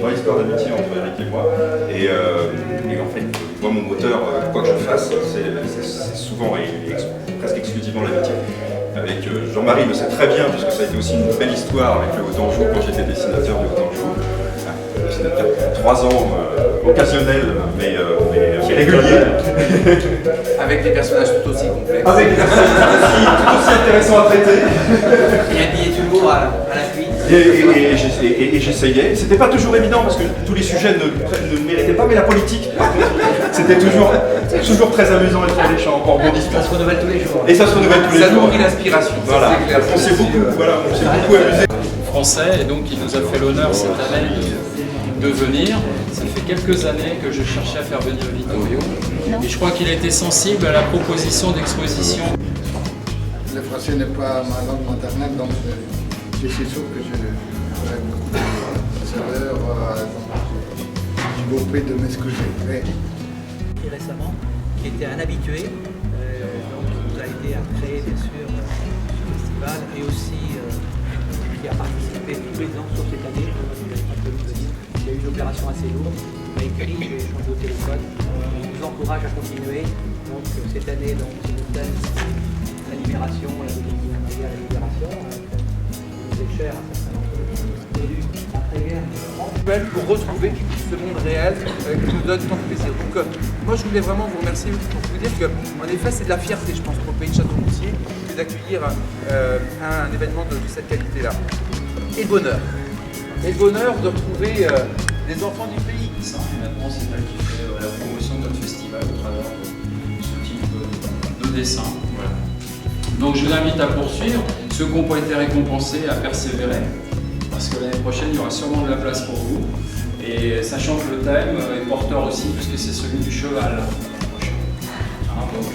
vraie histoire d'amitié entre Eric et moi. Et en fait, moi, mon moteur, quoi que je fasse, c'est souvent et presque exclusivement l'amitié. Avec Jean-Marie le sait très bien, puisque ça a été aussi une belle histoire avec le Haut-Anjou quand j'étais dessinateur de Haut-Anjou. Dessinateur pour 3 ans, occasionnel, mais régulier. Avec des personnages tout aussi complexes. Avec des personnages tout aussi intéressants à traiter. Et habillé d'humour à la cuite. Et j'essayais. C'était pas toujours évident parce que tous les sujets ne méritaient pas, mais la politique, c'était toujours très amusant et très léchant, en rebondissement. Ça se renouvelle tous les jours. Et ça se renouvelle tous les jours. Ça nourrit l'inspiration. Voilà. On s'est beaucoup amusé. Français, et donc il nous a fait l'honneur cette année de venir. Ça fait quelques années que je cherchais à faire venir Vittorio, et je crois qu'il a été sensible à la proposition d'exposition. Le français n'est pas ma langue maternelle, donc je suis sûr que j'aurai beaucoup de erreurs, donc je vous prie de m'excuser. Récemment, qui était un habitué, donc qui nous a aidé à créer bien sûr ce festival, et aussi qui a participé tous les ans sur cette année. Il y a eu une opération assez lourde, il m'a écrit, j'ai échangé au téléphone, il nous encourage à continuer. Donc cette année, c'est le thème la libération, la libération, qui nous est cher à certains élus après-guerre. Pour retrouver ce monde réel qui nous donne tant de plaisir. Donc moi je voulais vraiment vous remercier pour vous dire qu'en effet c'est de la fierté je pense pour le pays de Château-Gontier d'accueillir un événement de cette qualité-là. Et le bonheur. Et le bonheur de retrouver des enfants du pays. Ça, maintenant, c'est elle qui fait la promotion de notre festival au travers de ce type de dessin. Voilà. Donc je vous invite à poursuivre. Ceux qui n'ont pas été récompensés à persévérer, parce que l'année prochaine, il y aura sûrement de la place pour vous. Et sachant que le thème est porteur aussi, puisque c'est celui du cheval. Hein, donc,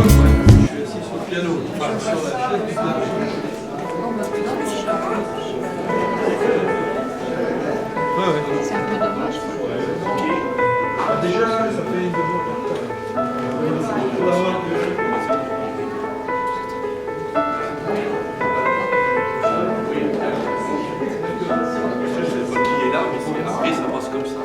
suis assis sur le piano, enfin sur la chaise du piano. C'est un peu dommage. Déjà, ça fait une demande. Qui est là, mais après ça passe comme ça.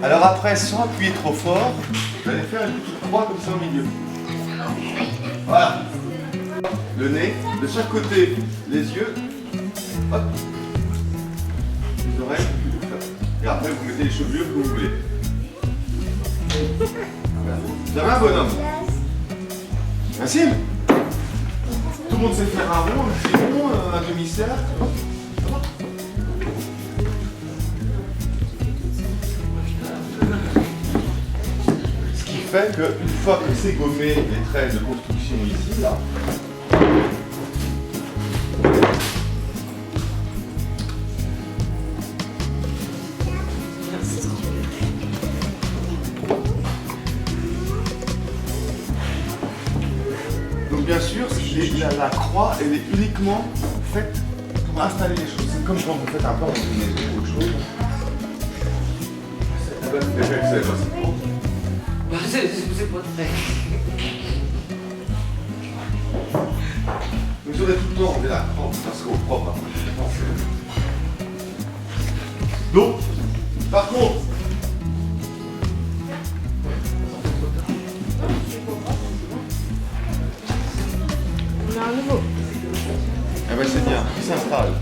Alors après, sans appuyer trop fort, vous allez faire une petite croix comme ça au milieu. Voilà. Le nez, de chaque côté, les yeux, hop, les oreilles, et après vous mettez les chevelures que vous voulez. Vous avez un bonhomme. Facile. Tout le monde sait faire un rond, un petit rond, un demi-cercle. Ce qui fait qu'une fois que c'est gommé, les traits de construction ici, là, donc bien sûr, la croix, elle est uniquement faite pour installer les choses. C'est comme quand vous faites un plan dans une maison ou autre chose. C'est pas très. Vous aurez tout le temps enlevé la croix, ça serait au propre. Donc, par contre, On a un nouveau. eh ben c'est bien, il s'installe.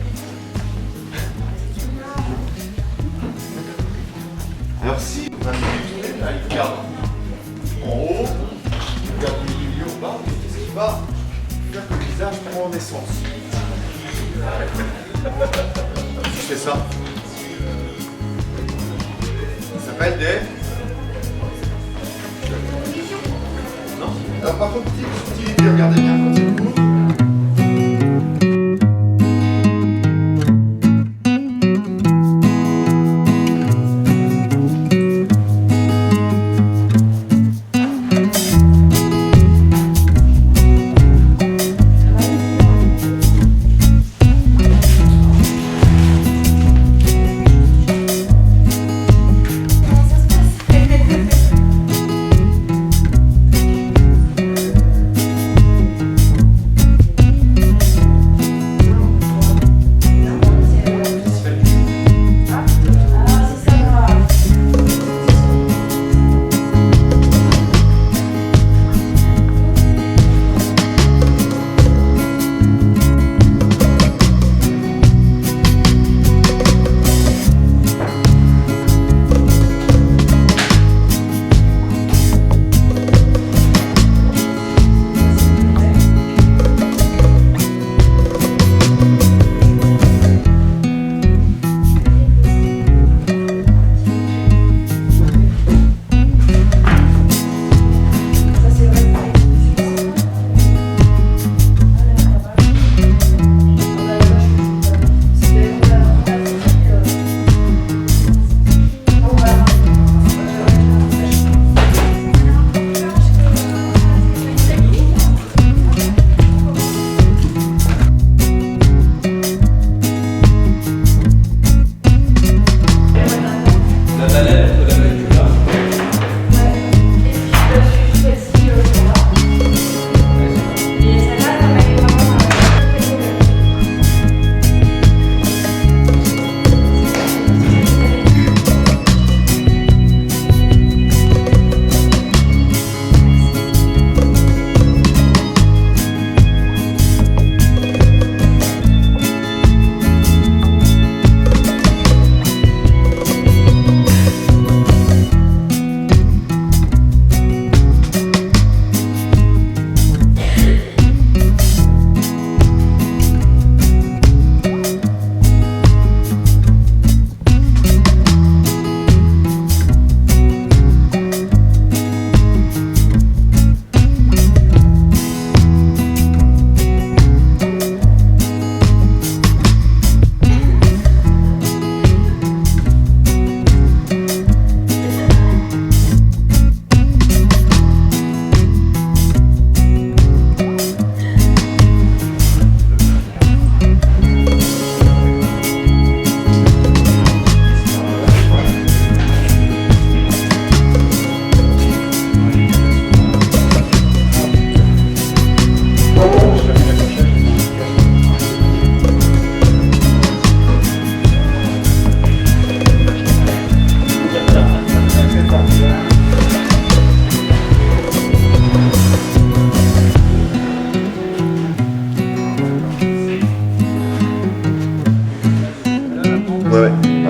Alors si on va tourner, là il garde en haut, il garde au milieu en bas, qu'est-ce qui va faire que le visage prend naissance? Si je fais ça, ça s'appelle des... Non. Alors par contre, petite subtilité, regardez bien quand il court.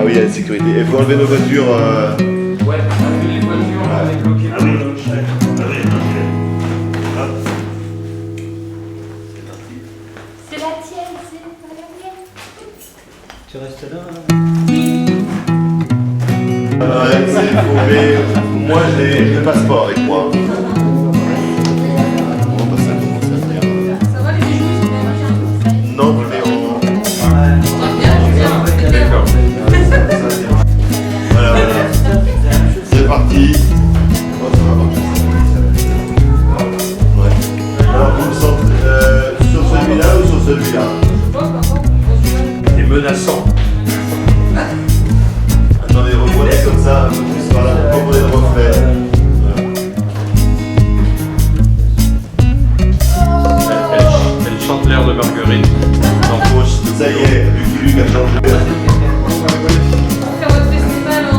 Ah oui, il y a la sécurité. Il faut enlever nos voitures. Ouais, les voitures, on est bloquées. Ah oui, C'est la tienne, c'est pas la mienne. Tu restes là. C'est faux, mais moi j'ai le passeport avec moi. Bon, bah, ça commence à faire. Ça va, les bijoux, ils sont bien machins. Non, mais on. D'accord. Voilà, voilà. C'est parti. Oh, ça va marcher. Ouais. Alors, vous le sentez sur celui-là ou sur celui-là? C'est menaçant. Attendez, reprenez comme ça, voilà, reprenez le reflet. Elle chante l'air de Marguerite. Ça y est, Lucky Luke a changé. Faire votre festival en...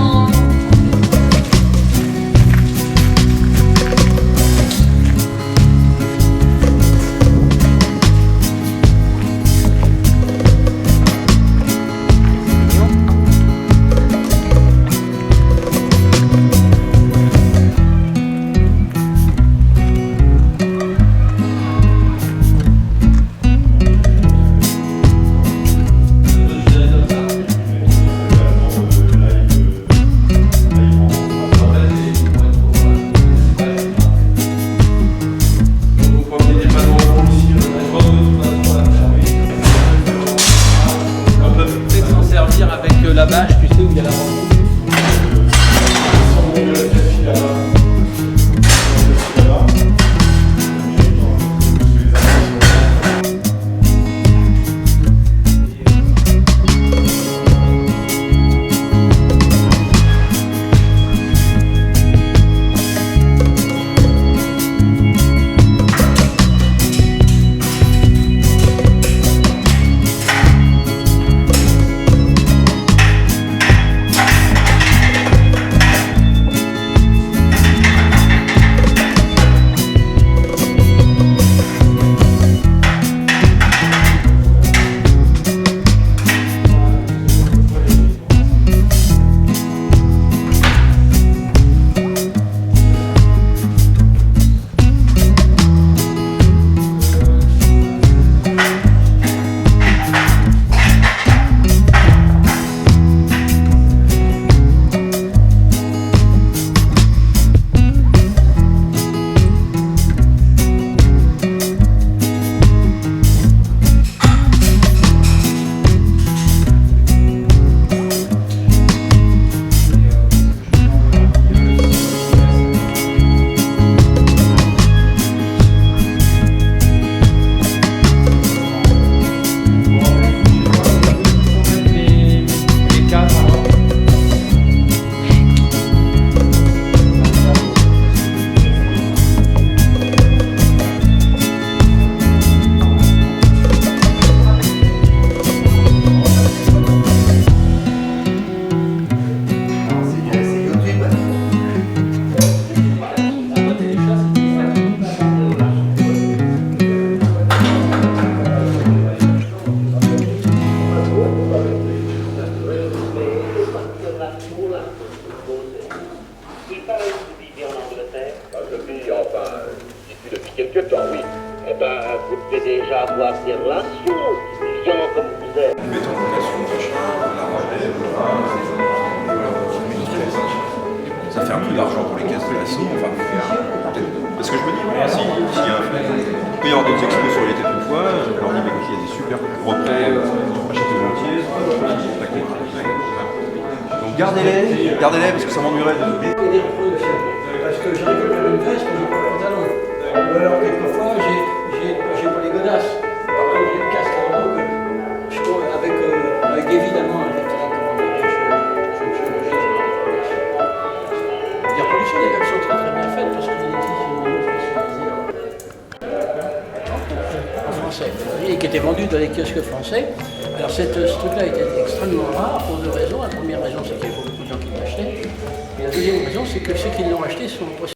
La bâche, tu sais où il y a la rencontre. vous devez déjà avoir des relations, vivant comme vous êtes. Nous mettons en relation le machin, la relève, ça fait un peu d'argent pour les caisses de l'assaut, enfin, parce que je me dis, voilà, s'il peut y avoir d'autres expos sur les têtes une fois, je leur dis, mais il y a des super retraits, achetez volontiers, donc gardez-les parce que ça m'ennuierait de les oublier. Parce que je récupère une veste, mais j'ai pas le pantalon. Ou alors, quelquefois, j'ai pas les godasses. Par contre, j'ai le casque en haut que je cours avec évidemment un il y a pollution des gars qui sont très très bien faites parce que les en français, et qui étaient vendus dans les kiosques français. Alors ce truc-là était extrêmement rare pour deux raisons. La première raison, c'est qu'il y avait beaucoup de gens qui l'achetaient. Et la deuxième raison, c'est que ceux qui l'ont acheté sont possédés.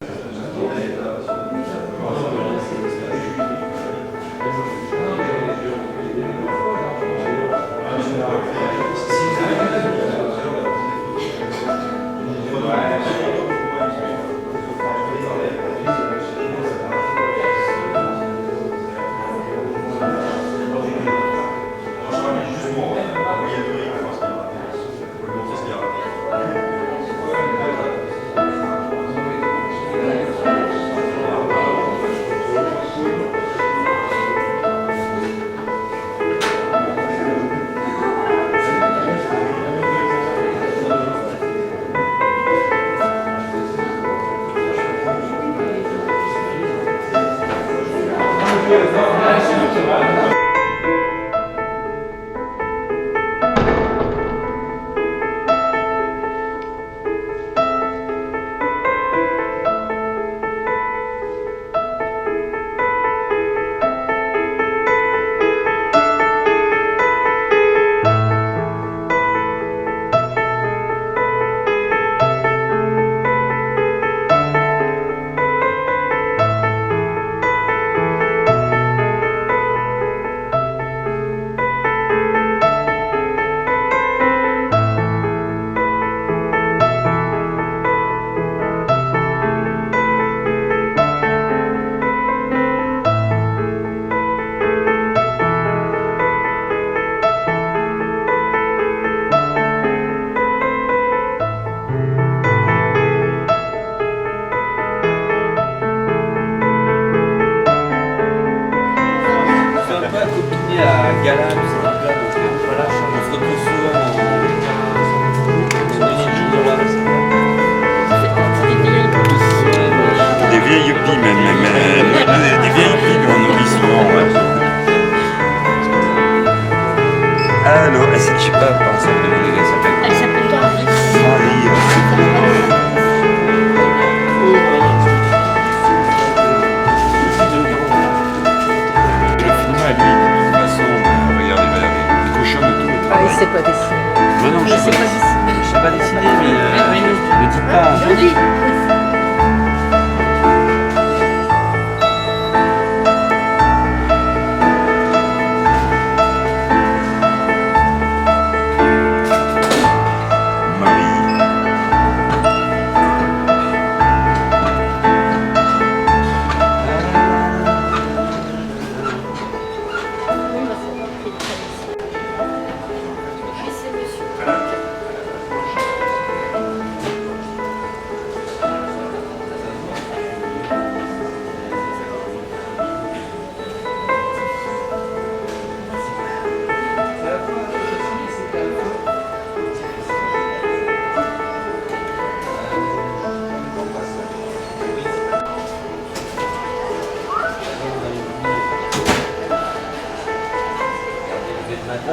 Oui. On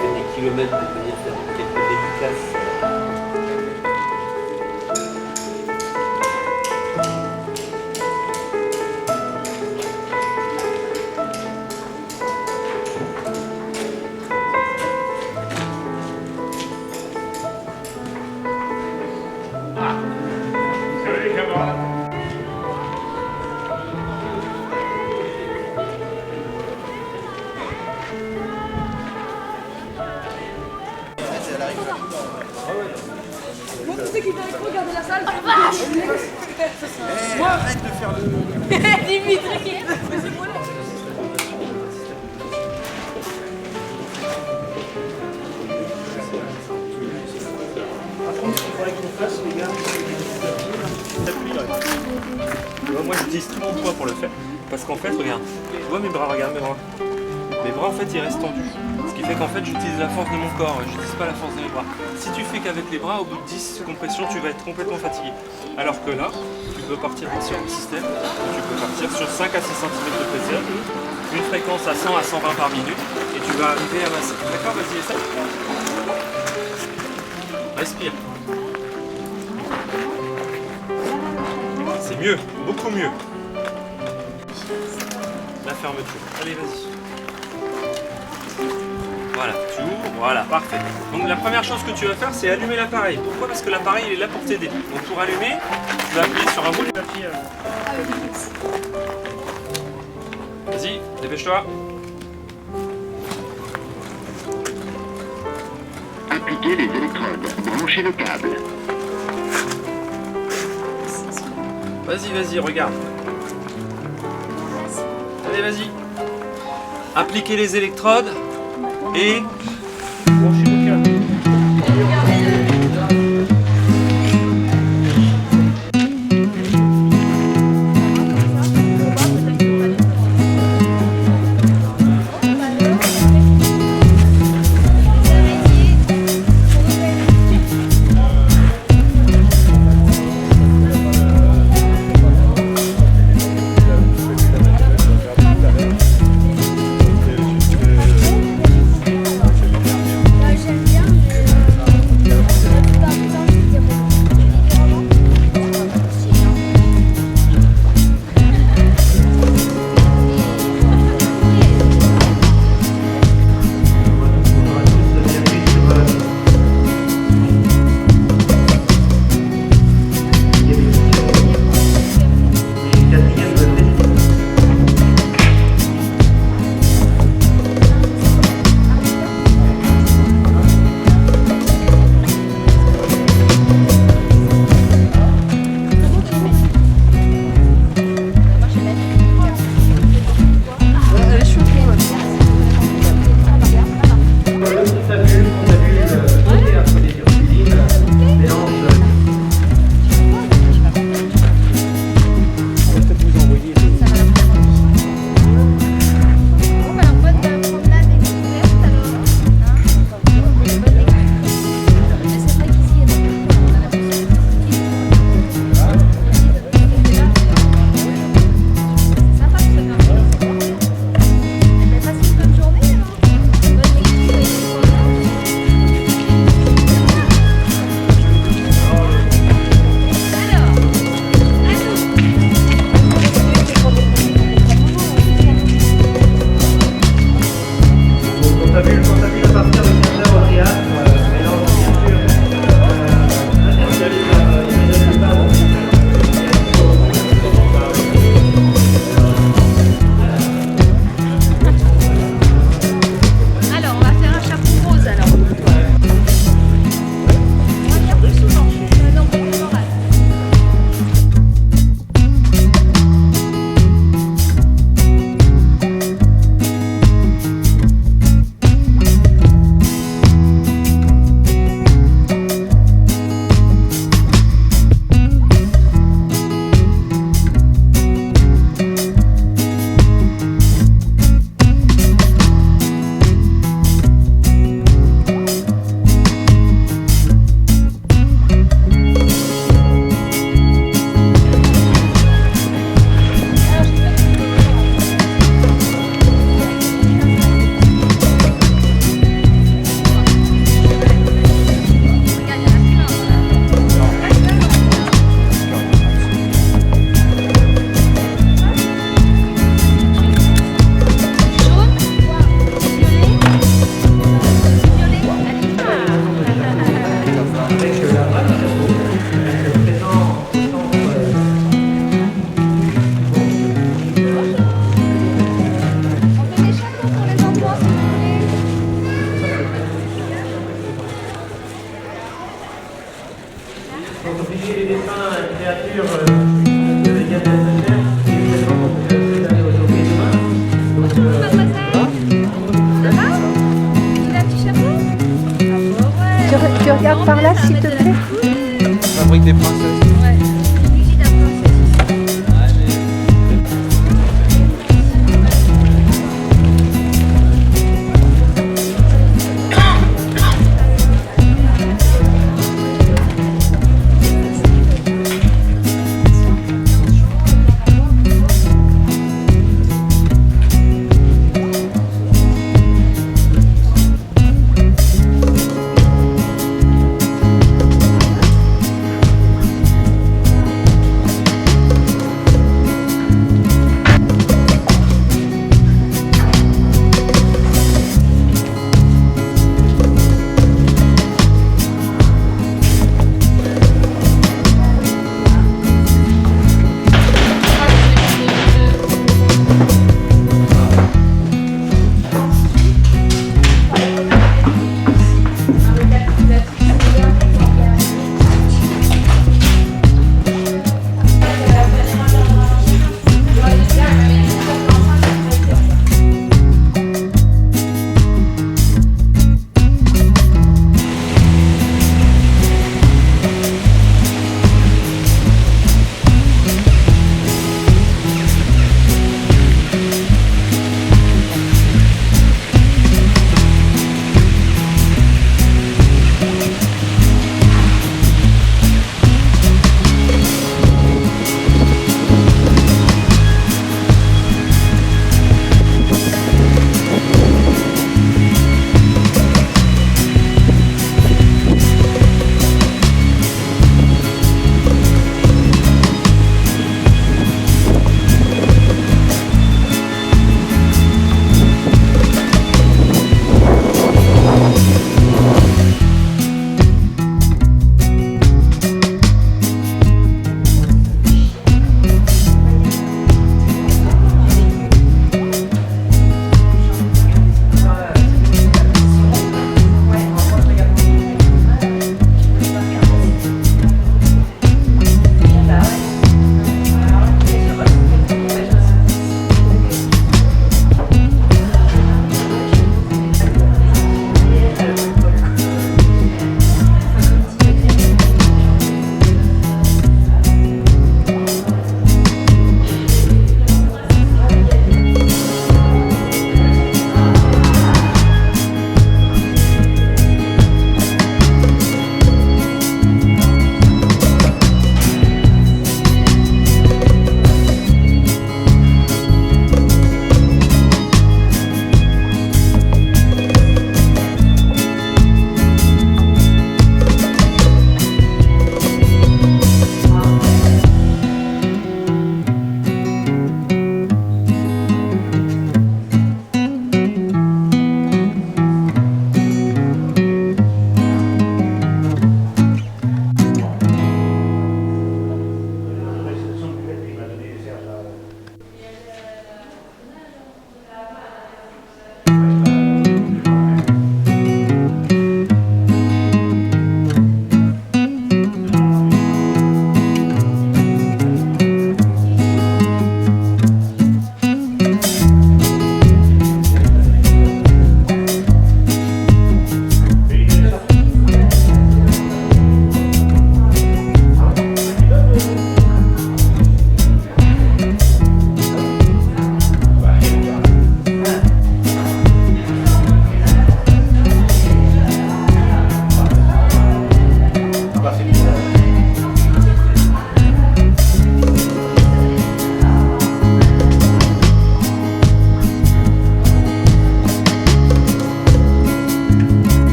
fait des kilomètres de venir faire quelques dédicaces. Moi, tu sais qui vient avec moi regarder la salle? Oh la vache! Moi, arrête de faire le... Dimitri! Mais c'est moi là! Par contre, ce qu'il faudrait qu'on fasse, les gars, moi j'utilise tout mon poids pour le faire. Parce qu'en fait, regarde, tu vois mes bras, regarde mes bras. Mes bras en fait ils restent tendus. Ce qui fait qu'en fait j'utilise la force de mon corps, je n'utilise pas la force de mes bras. Si tu fais qu'avec les bras, au bout de 10 compressions, tu vas être complètement fatigué. Alors que là, tu peux partir sur un système où tu peux partir sur 5 à 6 cm de presseur, une fréquence à 100 à 120 par minute, et tu vas arriver à masser. D'accord, vas-y, essaie. Respire. C'est mieux, beaucoup mieux. La fermeture. Allez, vas-y. Voilà, tu ouvres, voilà, parfait. Donc la première chose que tu vas faire, c'est allumer l'appareil. Pourquoi? Parce que l'appareil, il est là pour t'aider. Donc pour allumer, tu vas appuyer sur un bout de papier. Vas-y, dépêche-toi. Appliquez les électrodes, branchez le câble. Vas-y, vas-y, regarde. Allez, vas-y. Appliquez les électrodes et branchez le câble. Donc vous voyez les dessins, créatures de Yann Lassager, et également vous allez aller aujourd'hui et demain. Donc, Ça va? Il a un petit chapeau? Tu regardes par là, s'il te plaît. Fabrique des princesses. Ouais. Brigitte la princesse.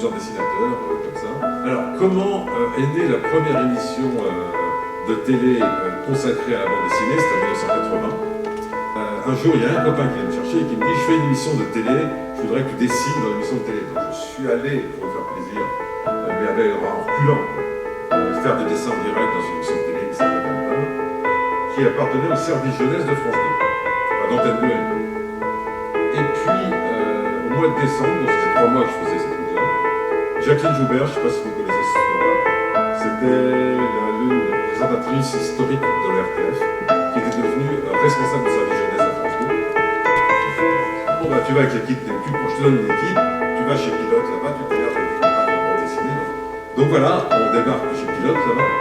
plusieurs dessinateurs, comme ça. Alors, comment est née la première émission de télé consacrée à la bande dessinée? C'était en 1980. Un jour, il y a un copain qui vient me chercher et qui me dit « Je fais une émission de télé, je voudrais que tu dessines dans l'émission de télé. » Donc je suis allé, pour me faire plaisir, mais avec en reculant, faire des dessins en direct dans une émission de télé qui s'appelle Campagne, qui appartenait au service jeunesse de France 2, enfin d'Antenne 2 à l'époque. Et puis, au mois de décembre, donc ça faisait 3 mois que je faisais cette truc-là, Jacqueline Joubert, je ne sais pas si vous connaissez cette histoire-là, c'était la présentatrice historique de l'RTF, qui était devenue responsable du service jeunesse à France 2. Bon bah tu vas avec l'équipe, je te donne une équipe, tu vas chez Pilote là-bas, tu t'énerves avec les camarades de la bande dessinée. Donc voilà, on débarque chez Pilote là-bas.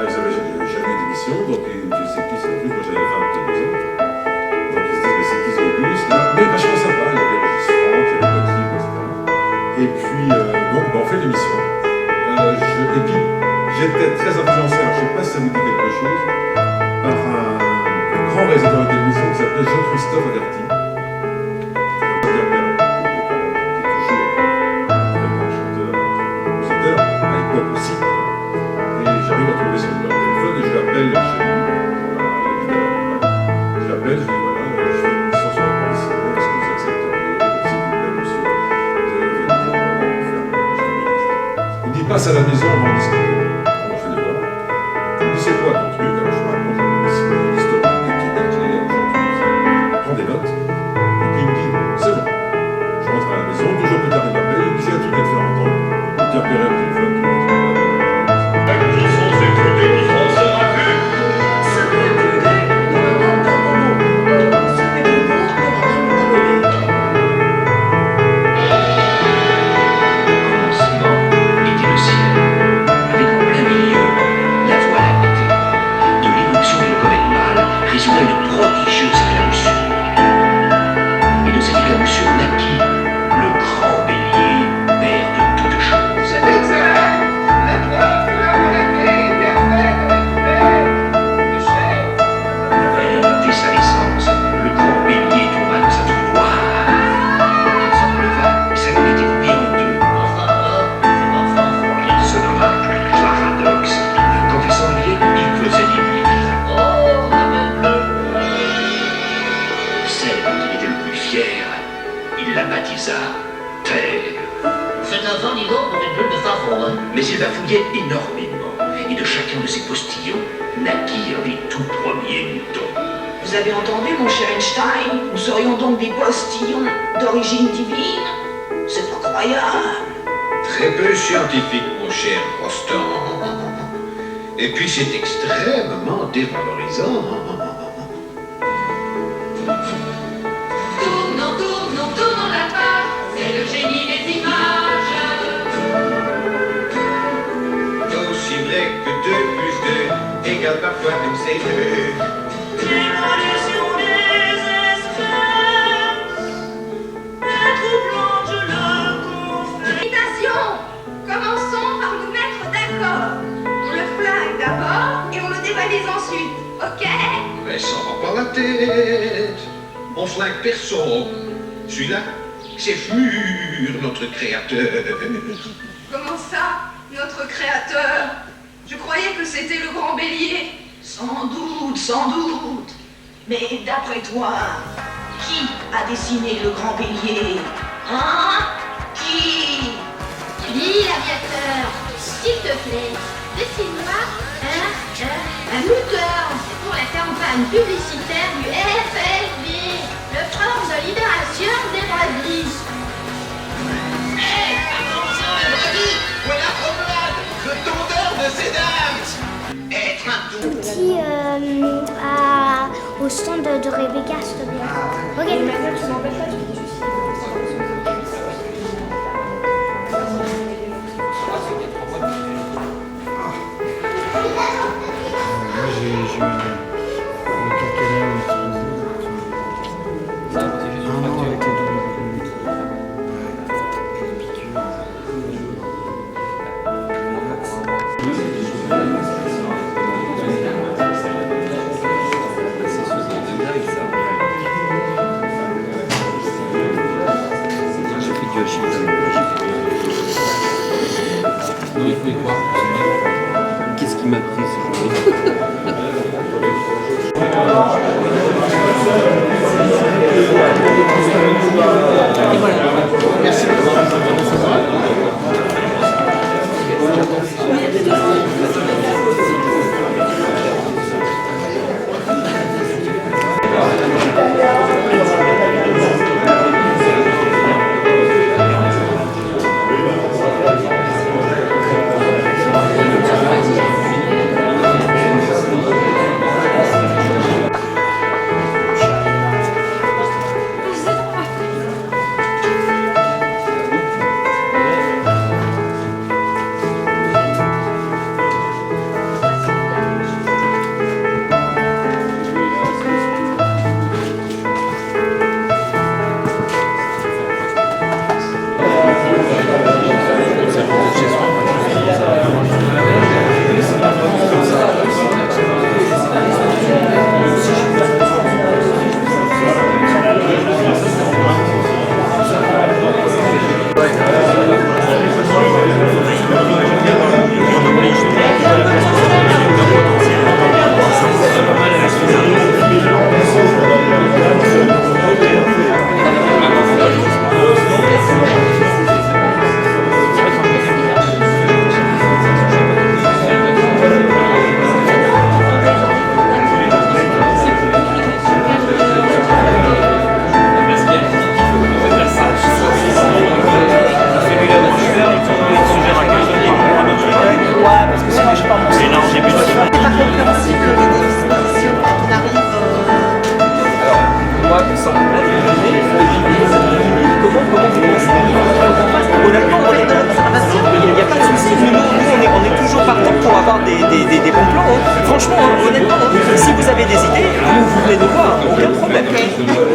Ils avaient jamais d'émission, donc tu sais qui c'est le plus, moi j'avais 22 ans. Donc ils se disent mais c'est qui ce Auguste là? Mais vachement sympa, il y avait Régis Franck, il y avait Gauthier, etc. Et puis donc bah, on fait l'émission. Et puis j'étais très influencé, alors je ne sais pas si ça vous dit quelque chose, par un grand réalisateur de télévision qui s'appelait Jean-Christophe Averti. Passe à la maison, on va en discuter. Alors je vais les voir. Il me dit c'est quoi ton truc? Alors je raconte l'historique, des clés, je prends des notes. Et puis il me dit c'est bon. Je rentre à la maison, 2 jours plus tard il m'appelle, il me dit j'ai un truc à te faire entendre. Tu appellerais au téléphone, tu Mais il va fouiller énormément, et de chacun de ses postillons naquirent les tout premiers moutons. Vous avez entendu, mon cher Einstein? Nous serions donc des postillons d'origine divine? C'est pas croyable. Très peu scientifique, mon cher Rostand. Et puis c'est extrêmement dévalorisant. Tournons la page, c'est le génie des images. Aussi vrai que 2 plus 2 égale parfois MC2. L'évolution des espèces est troublante, je le confesse. Méditation. Commençons par nous mettre d'accord. On le flingue d'abord et on le dévalise ensuite, ok? Mais ça va par la tête. On flingue personne. Celui-là, c'est Fmur, notre créateur. Comment ça, notre créateur? Je croyais que c'était le grand bélier. Sans doute, sans doute. Mais d'après toi, qui a dessiné le grand bélier? Hein? Qui? Lui, l'aviateur, s'il te plaît, dessine-moi un moteur. C'est pour la campagne publicitaire du FFB, le Front de libération des Brazils. Attention les brebis, voilà Promenade, le tondeur de ces dames. Être un tout petit au stand de Rebecca, s'il te plaît. Ok. Tu m'embêtes pas, tu dis juste. Vous avez fait quoi? Qu'est-ce qui m'a pris ce jour-là? Merci.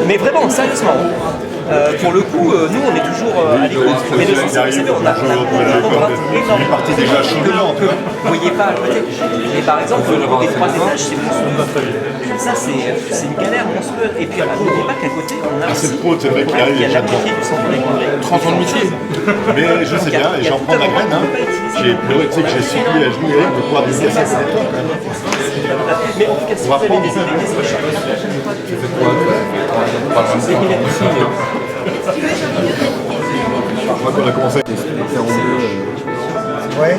Mais vraiment, sérieusement, pour le coup, nous on est toujours à l'écoute. Mais de toute façon, on a une contrainte énorme. Que vous ne voyez pas à côté. Mais par exemple, le niveau des 3 étages, c'est monstrueux. Ça, c'est une galère monstrueuse. Et puis, n'oubliez pas qu'à côté, on a aussi il y a l'appliqué du centre des congrès. 30 ans de métier. Mais je sais bien, et j'en prends ma graine. J'ai pleuré, tu sais que j'ai subi à genoux de pouvoir visiter ça, c'est toi quand même. Mais en tout cas, si vous avez des idées, Tu fais quoi, Je crois qu'on a commencé avec faire en bleu. Ouais.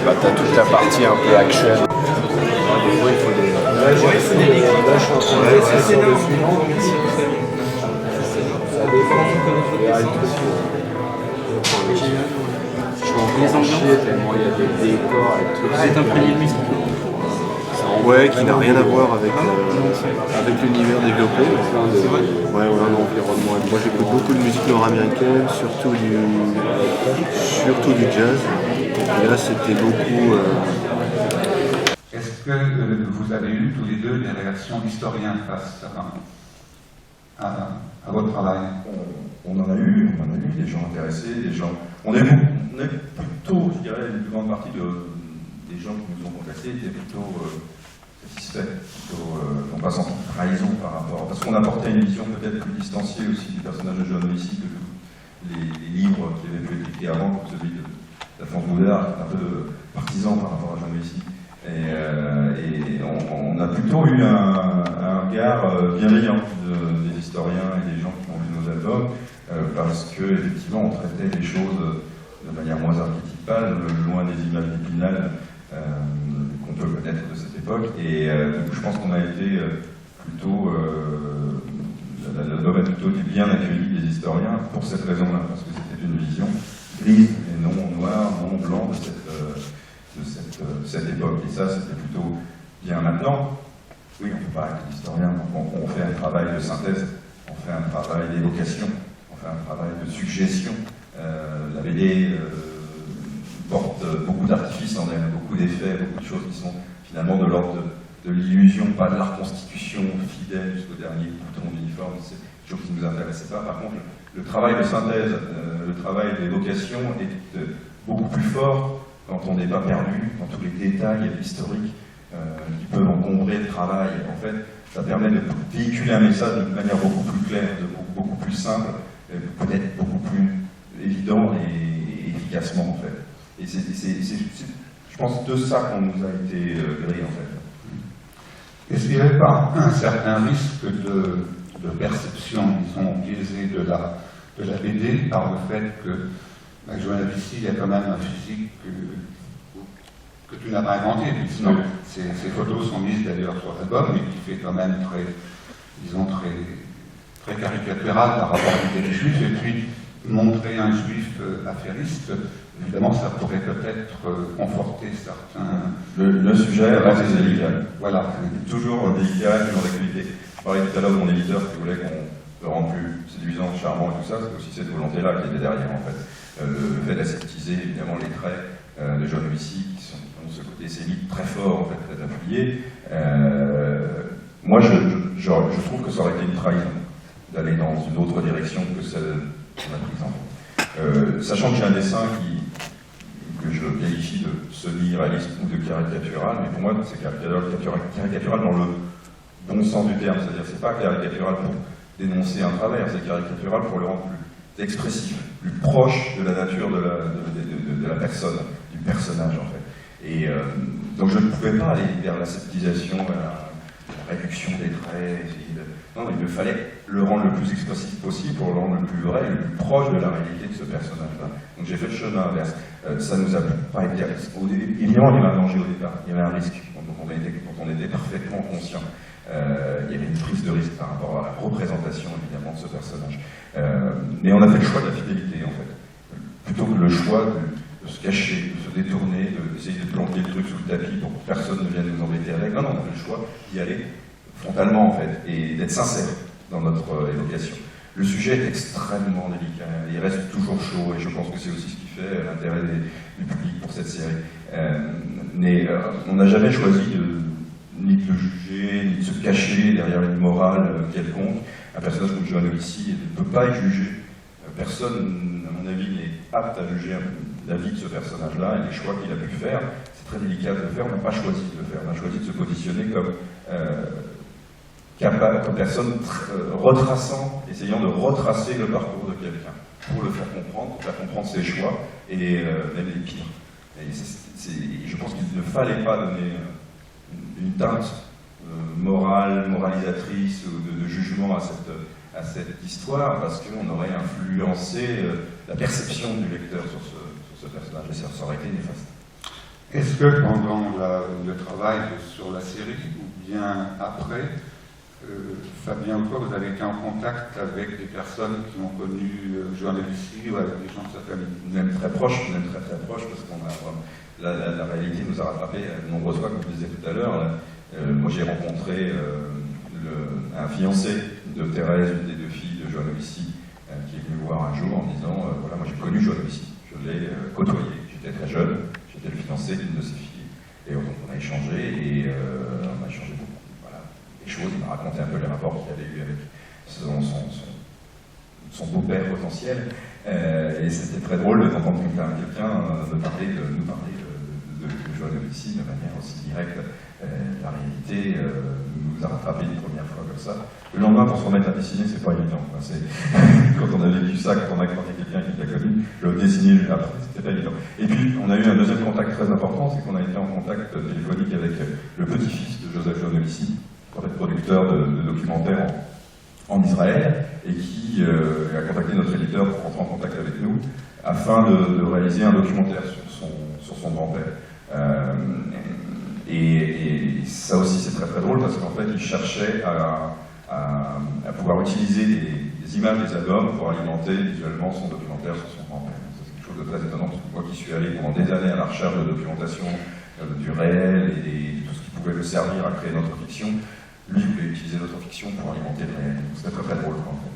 Bah, t'as toute la partie un peu action. Des fois, il faut des... Ouais, c'est des équipes. C'est énorme. Je suis en chier tellement il y a des décors et tout. Vous êtes imprégné de musique. Ouais, qui n'a rien à voir avec, avec l'univers développé. Ouais, un environnement. Moi j'écoute beaucoup de musique nord-américaine, surtout du jazz. Et là c'était beaucoup... Est-ce que vous avez eu tous les deux des réactions d'historiens face à votre travail? On en a eu des gens intéressés, des gens... On a eu plutôt, je dirais, une plus grande partie des gens qui nous ont contactés étaient plutôt satisfaits, non pas sans trahison par rapport... Parce qu'on apportait une vision peut-être plus distanciée aussi du personnage de John Macy que les livres qui avaient pu être écrits avant, comme celui d'Alphonse Boudard, qui est un peu partisan par rapport à John Macy. Et on a plutôt eu un regard bienveillant des historiens et des gens qui ont vu nos albums, parce qu'effectivement on traitait les choses de manière moins archétypale, loin des images d'Épinal qu'on peut connaître de cette époque. Et du coup je pense qu'on a été plutôt, l'album a plutôt été bien accueilli des historiens pour cette raison-là, parce que c'était une vision grise et non noire, non blanc de cette époque. Et ça, c'était plutôt bien. Maintenant. Oui, on peut pas être historien, on fait un travail de synthèse, on fait un travail d'évocation, on fait un travail de suggestion. La BD porte beaucoup d'artifices en elle, beaucoup d'effets, beaucoup de choses qui sont finalement de l'ordre de l'illusion, pas de la reconstitution fidèle jusqu'au dernier bouton d'uniforme, c'est des choses qui ne nous intéressaient pas. Par contre, le travail de synthèse, le travail d'évocation est beaucoup plus fort quand on n'est pas perdu dans tous les détails historiques qui peuvent encombrer le travail. En fait, ça permet de véhiculer un message d'une manière beaucoup plus claire, beaucoup plus simple, peut-être beaucoup plus évident et efficacement en fait. Et c'est, je pense, de ça qu'on nous a été grillé en fait. Est-ce qu'il n'y avait pas un certain risque de perception, disons, biaisée de la BD par le fait que Johanna-Vissi, il y a quand même un physique que tu n'as pas inventé, puisque ces photos sont mises d'ailleurs sur l'album, mais qui fait quand même très, disons, très caricatural par rapport à l'idée du juif, et puis montrer un juif affairiste, évidemment, ça pourrait peut-être conforter certains... Le sujet reste délicat. Voilà. Toujours délicat, toujours d'actualité. Je parlais tout à l'heure de mon éditeur qui voulait qu'on le rende plus séduisant, charmant et tout ça, c'est aussi cette volonté-là qui était derrière, en fait. Le fait d'aseptiser, évidemment, les traits de Johanna-Vissi, qui ont ce côté sémite très fort, en fait, très appuyé. Moi, je trouve que ça aurait été une trahison d'aller dans une autre direction que celle qu'on a prise en fait. Sachant que j'ai un dessin que je qualifie de semi-réaliste ou de caricatural, mais pour moi, c'est caricatural dans le bon sens du terme, c'est-à-dire c'est pas caricatural pour dénoncer un travers, c'est caricatural pour le rendre plus expressif, plus proche de la nature de la personne, du personnage en fait. Et donc je ne pouvais pas aller vers l'aseptisation, la réduction des traits, non, il me fallait le rendre le plus expressif possible pour le rendre le plus vrai, le plus proche de la réalité de ce personnage-là. Donc j'ai fait le chemin inverse. Ça nous a pas été... Évidemment, il y avait un danger au départ, il y avait un risque, dont on était parfaitement conscient. Il y avait une prise de risque par rapport à la représentation, évidemment, de ce personnage. Mais on a fait le choix de la fidélité, en fait. Plutôt que le choix de se cacher, de se détourner, d'essayer de planter le truc sous le tapis pour que personne ne vienne nous embêter avec. Non, on a fait le choix d'y aller frontalement, en fait, et d'être sincère dans notre évocation. Le sujet est extrêmement délicat, il reste toujours chaud, et je pense que c'est aussi ce qui fait l'intérêt du public pour cette série. Mais on n'a jamais choisi ni de le juger, ni de se cacher derrière une morale quelconque. Un personnage comme Johanna-Vissi ne peut pas être jugé. Personne, à mon avis, n'est apte à juger la vie de ce personnage-là et les choix qu'il a pu faire. C'est très délicat de le faire, on n'a pas choisi de le faire. On a choisi de se positionner comme personne retraçant, essayant de retracer le parcours de quelqu'un pour le faire comprendre, pour faire comprendre ses choix et même les pires. Et je pense qu'il ne fallait pas donner une teinte morale, moralisatrice ou de jugement à cette histoire parce qu'on aurait influencé la perception du lecteur sur ce personnage et ça aurait été néfaste. Est-ce que pendant le travail sur la série ou bien après, Fabien ou toi, vous avez été en contact avec des personnes qui ont connu Johanna-Vissi ou avec des gens de sa famille? Même très proche, très proche, parce qu'on a la réalité nous a rattrapé de nombreuses fois, comme je disais tout à l'heure. Moi, j'ai rencontré un fiancé de Thérèse, une des deux filles de Johanna-Vissi, qui est venu me voir un jour en disant voilà, moi j'ai connu Johanna-Vissi, je l'ai côtoyé, j'étais très jeune, j'étais le fiancé d'une de ses filles. Et donc on a échangé, et on a échangé beaucoup. Des choses, il m'a raconté un peu les rapports qu'il avait eu avec son beau-père potentiel, et c'était très drôle d'entendre quelqu'un nous parler de Johanna-Vissi de manière aussi directe. La réalité nous a rattrapé une première fois comme ça. Le lendemain, pour se remettre à dessiner, c'est pas évident. Quand on a vécu ça, quand on a croisé quelqu'un qui l'a connu, le dessiner après, c'était pas évident. Et puis, on a eu un deuxième contact très important, c'est qu'on a été en contact téléphonique avec le petit-fils de Joseph Johanna-Vissi, en fait, producteur de documentaires en Israël, et qui a contacté notre éditeur pour rentrer en contact avec nous afin de réaliser un documentaire sur son grand-père. Et ça aussi c'est très très drôle parce qu'en fait il cherchait à pouvoir utiliser des images des albums pour alimenter visuellement son documentaire sur son grand-père. C'est quelque chose de très étonnant, parce que moi qui suis allé pendant des années à la recherche de documentation du réel et de tout ce qui pouvait le servir à créer notre fiction, lui voulait utiliser notre fiction pour alimenter le réel. C'était très très drôle en fait.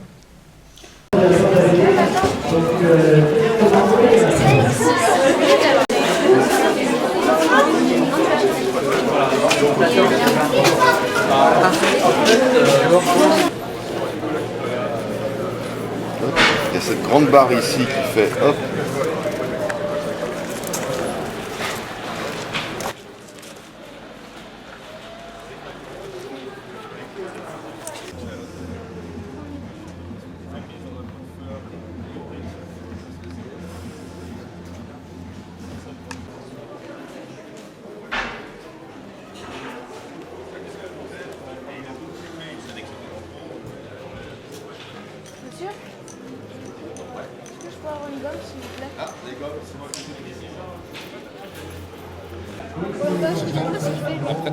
Il y a cette grande barre ici qui fait hop.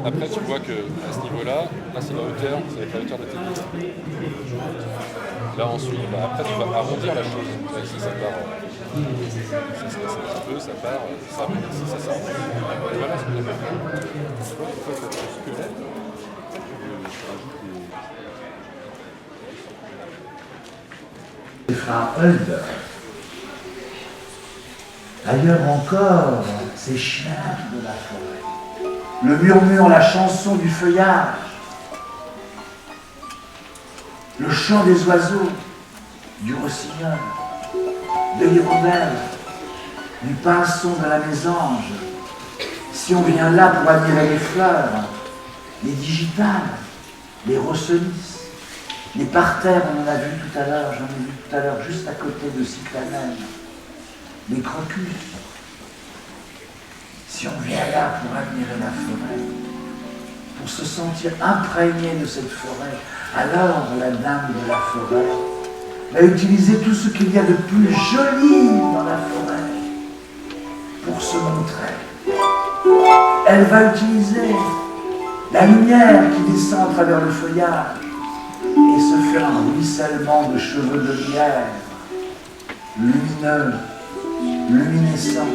Après, tu vois que à ce niveau-là, là c'est la hauteur, ça va être la hauteur de tes pieds. Là ensuite, après tu vas arrondir la chose. Ici ça part, ça se laisse un petit peu, ça part, ça part ici, ça sort. Voilà ce que j'aime. Une fois que tu as ton squelette, tu rajoutes les frères Hulder. Ailleurs encore, ces chiens de la forêt. Le murmure, la chanson du feuillage. Le chant des oiseaux, du rossignol, de l'hirondelle, du pinson de la mésange. Si on vient là pour admirer les fleurs, les digitales, les rosselis, les parterres, on en a vu tout à l'heure, j'en ai vu tout à l'heure, juste à côté de Cyclamen, les crocus. Si on vient là pour admirer la forêt, pour se sentir imprégné de cette forêt, alors la dame de la forêt va utiliser tout ce qu'il y a de plus joli dans la forêt pour se montrer. Elle va utiliser la lumière qui descend à travers le feuillage et se fait un ruissellement de cheveux de lierre, lumineux, luminescent.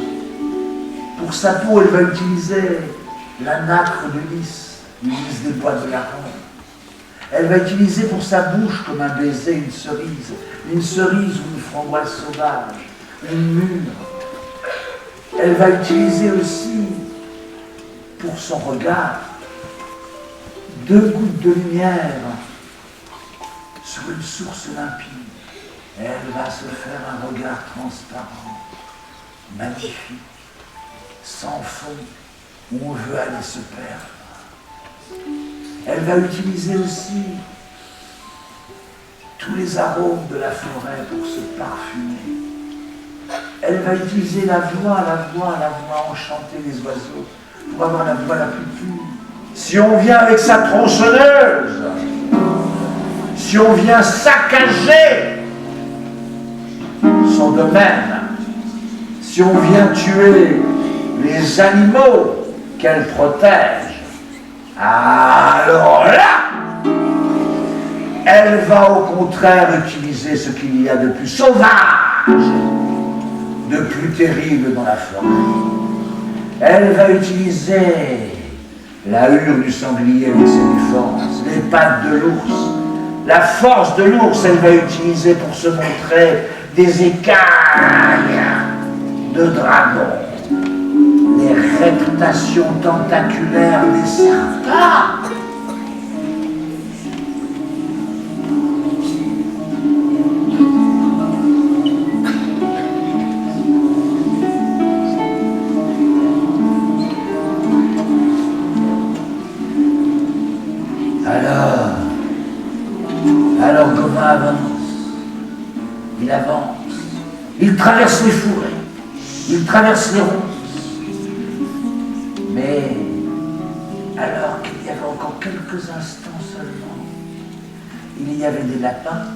Pour sa peau, elle va utiliser la nacre de lys des bois de la ronde. Elle va utiliser pour sa bouche comme un baiser une cerise ou une framboise sauvage, une mûre. Elle va utiliser aussi pour son regard 2 gouttes de lumière sur une source limpide. Elle va se faire un regard transparent, magnifique, sans fond, où on veut aller se perdre. Elle va utiliser aussi tous les arômes de la forêt pour se parfumer. Elle va utiliser la voix enchantée des oiseaux pour avoir la voix la plus pure. Si on vient avec sa tronçonneuse, si on vient saccager son domaine, si on vient tuer les animaux qu'elle protège, alors là, elle va au contraire utiliser ce qu'il y a de plus sauvage, de plus terrible dans la forêt. Elle va utiliser la hure du sanglier avec ses défenses, les pattes de l'ours, la force de l'ours, elle va utiliser pour se montrer des écailles de dragon, les réputations tentaculaires des serpents. Alors Goma avance, il avance, il traverse les fourrés, il traverse les ronces, mais alors qu'il y avait encore quelques instants seulement, il y avait des lapins,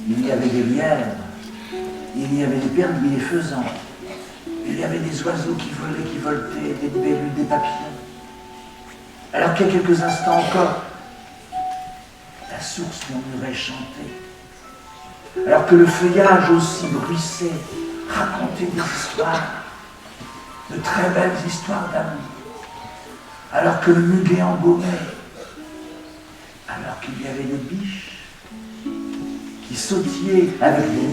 il y avait des lièvres, il y avait des perdrix, des faisans, il y avait des oiseaux qui volaient, qui voletaient, des libellules, des papillons. Alors qu'il y a quelques instants encore, la source murmurait, chantait. Alors que le feuillage aussi bruissait, racontait des histoires, de très belles histoires d'amour. Alors que le muguet embaumait, alors qu'il y avait des biches qui sautillaient avec des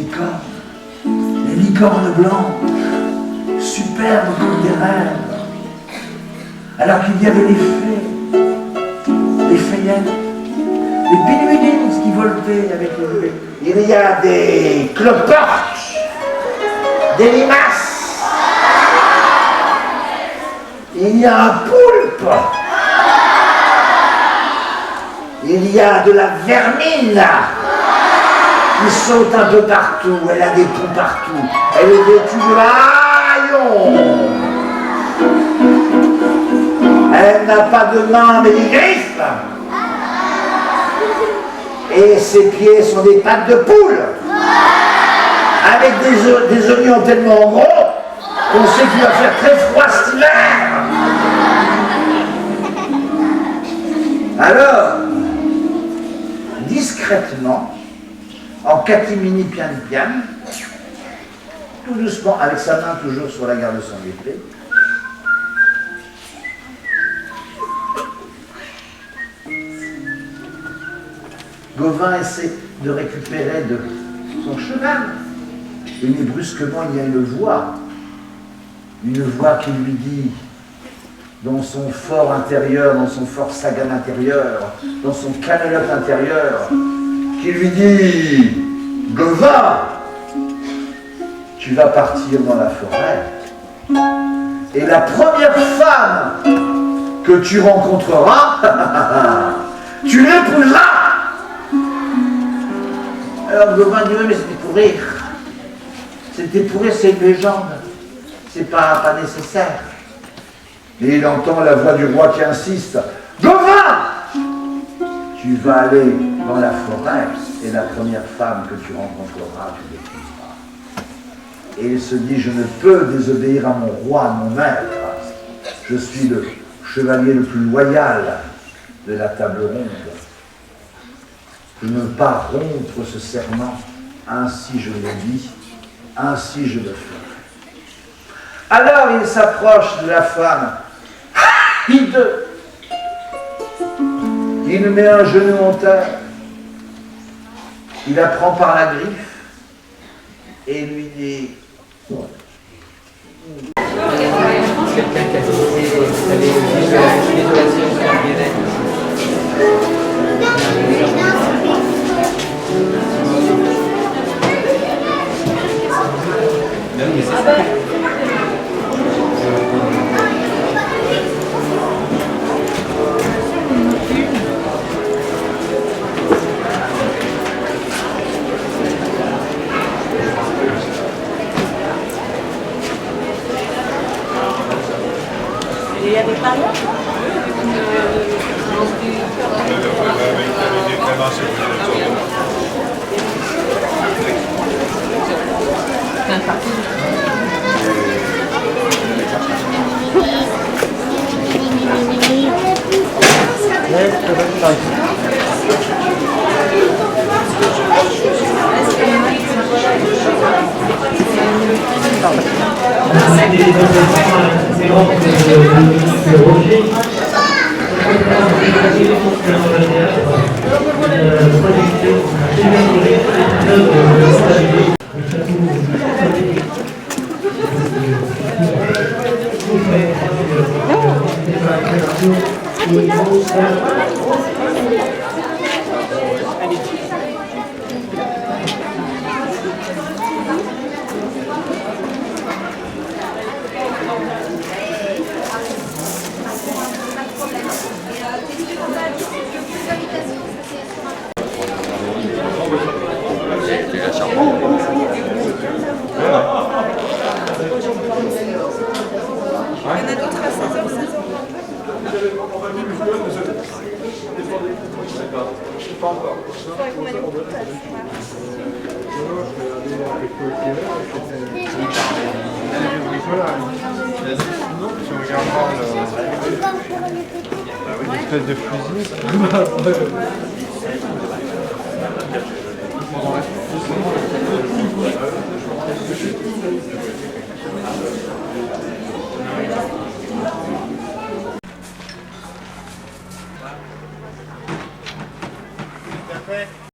licornes blanches, superbes comme des rêves. Alors qu'il y avait les fées, les féyennes, les pénuélines qui voletaient avec le bébé. Il y a des cloportes, des limaces, il y a un poulpe, il y a de la vermine qui saute un peu partout, elle a des ponts partout, elle est vêtue de haillons. Elle n'a pas de mains mais des griffes. Et ses pieds sont des pattes de poule. Avec des oignons tellement gros On sait qu'il va faire très froid cet hiver. Alors, discrètement, en catimini pian pian, tout doucement, avec sa main toujours sur la garde de son épée, Gauvin essaie de récupérer de son cheval. Et mais brusquement, il y a une voix qui lui dit, dans son fort intérieur, dans son fort Sagan intérieur, dans son Camelot intérieur, qui lui dit, Gauvin, tu vas partir dans la forêt, et la première femme que tu rencontreras, tu l'épouseras. Alors Gauvin dit, oui, mais c'était pour rire. C'était pour rire, c'est une légende. C'est pas nécessaire. Et il entend la voix du roi qui insiste. Gauvin, tu vas aller dans la forêt et la première femme que tu rencontreras, tu l'épouseras. Et il se dit, je ne peux désobéir à mon roi, à mon maître. Je suis le chevalier le plus loyal de la table ronde. Je ne veux pas rompre ce serment. Ainsi je l'ai dit, ainsi je le ferai. Alors il s'approche de la femme, hideux. Il met un genou en terre, il la prend par la griffe et lui dit quelqu'un qui a visité l'isolation en Guéret. Il y a des parieurs, Une espèce de fusil. Parfait.